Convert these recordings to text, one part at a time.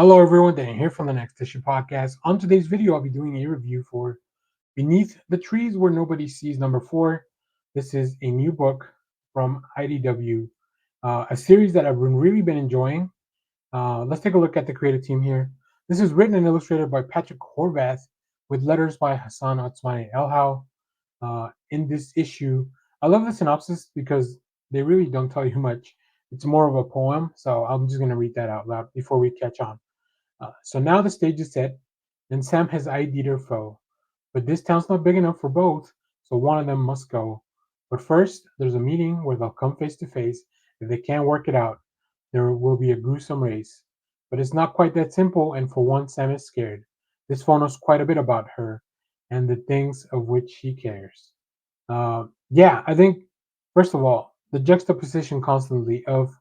Hello everyone, Dan here from the Next Issue Podcast. On today's video, I'll be doing a review for Beneath the Trees Where Nobody Sees number 4. This is a new book from IDW, a series that I've really been enjoying. Let's take a look at the creative team here. This is written and illustrated by Patrick Horvath with letters by Hassan Otsmane-Elhaou. In this issue, I love the synopsis because they really don't tell you much. It's more of a poem, so I'm just going to read that out loud before we catch on. So now the stage is set, and Sam has ID'd her foe. But this town's not big enough for both, so one of them must go. But first, there's a meeting where they'll come face to face. If they can't work it out, there will be a gruesome race. But it's not quite that simple, and for once, Sam is scared. This phone knows quite a bit about her and the things of which she cares. Yeah, I think, first of all, the juxtaposition constantly of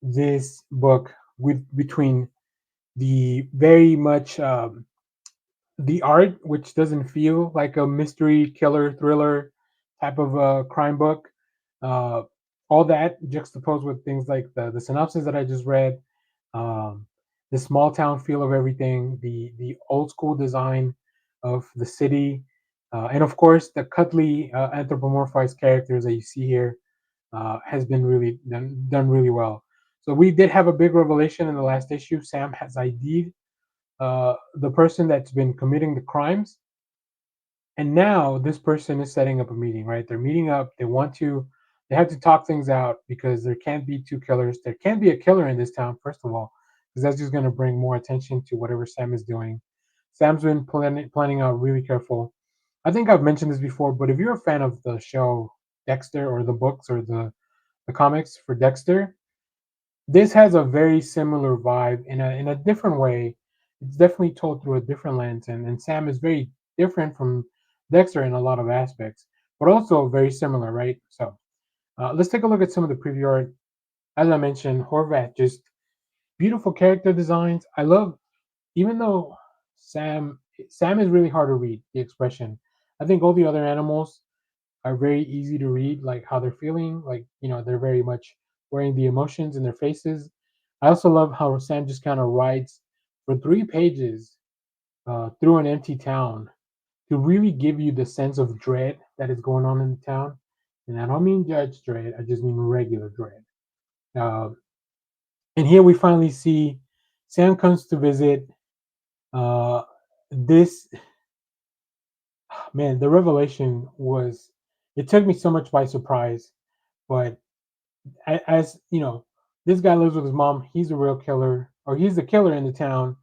this book with between the very much the art, which doesn't feel like a mystery killer thriller type of crime book. Uh, all that juxtaposed with things like the synopsis that I just read, um, the small town feel of everything, the old school design of the city, and of course the cuddly anthropomorphized characters that you see here has been really done really well. So we did have a big revelation in the last issue. Sam has ID'd the person that's been committing the crimes, and now this person is setting up a meeting. Right? They're meeting up. They have to talk things out because there can't be two killers. There can't be a killer in this town, first of all, because that's just going to bring more attention to whatever Sam is doing. Sam's been planning out really careful. I think I've mentioned this before, but if you're a fan of the show Dexter or the books or the comics for Dexter, this has a very similar vibe in a different way. It's definitely told through a different lens, and Sam is very different from Dexter in a lot of aspects, but also very similar, right? So let's take a look at some of the preview art. As I mentioned, Horvath, just beautiful character designs. I love, even though Sam is really hard to read, the expression. I think all the other animals are very easy to read, like how they're feeling, like they're very much wearing the emotions in their faces. I also love how Sam just kind of rides for 3 pages through an empty town to really give you the sense of dread that is going on in the town. And I don't mean Judge Dread; I just mean regular dread. Uh, and here we finally see Sam comes to visit. This Man, the revelation was, it took me so much by surprise. But as you know, this guy lives with his mom. He's a real killer, or he's the killer in the town.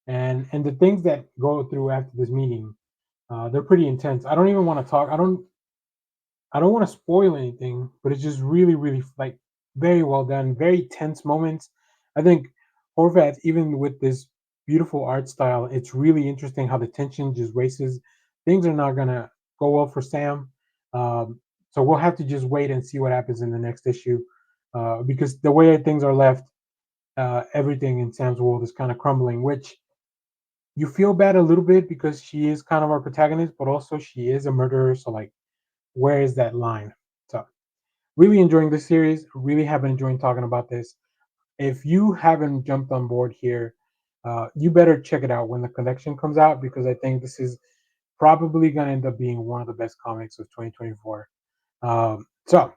And the things that go through after this meeting, they're pretty intense. I don't even want to talk. I don't want to spoil anything, but it's just really, really like very well done. Very tense moments. I think Horvath, even with this beautiful art style, it's really interesting how the tension just races. Things are not gonna go well for Sam. So we'll have to just wait and see what happens in the next issue, because the way things are left, everything in Sam's world is kind of crumbling. Which you feel bad a little bit because she is kind of our protagonist, but also she is a murderer. So like, where is that line? So really enjoying this series. Really have been enjoying talking about this. If you haven't jumped on board here, you better check it out when the collection comes out, because I think this is probably going to end up being one of the best comics of 2024. So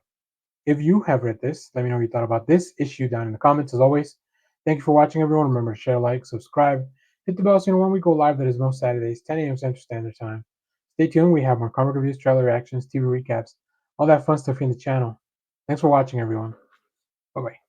if you have read this, let me know what you thought about this issue down in the comments. As always, thank you for watching, everyone. Remember to share, like, subscribe, hit the bell so you know when we go live. That is most Saturdays, 10 a.m. Central Standard Time. Stay tuned. We have more comic reviews, trailer reactions, TV recaps, all that fun stuff in the channel. Thanks for watching, everyone. Bye bye.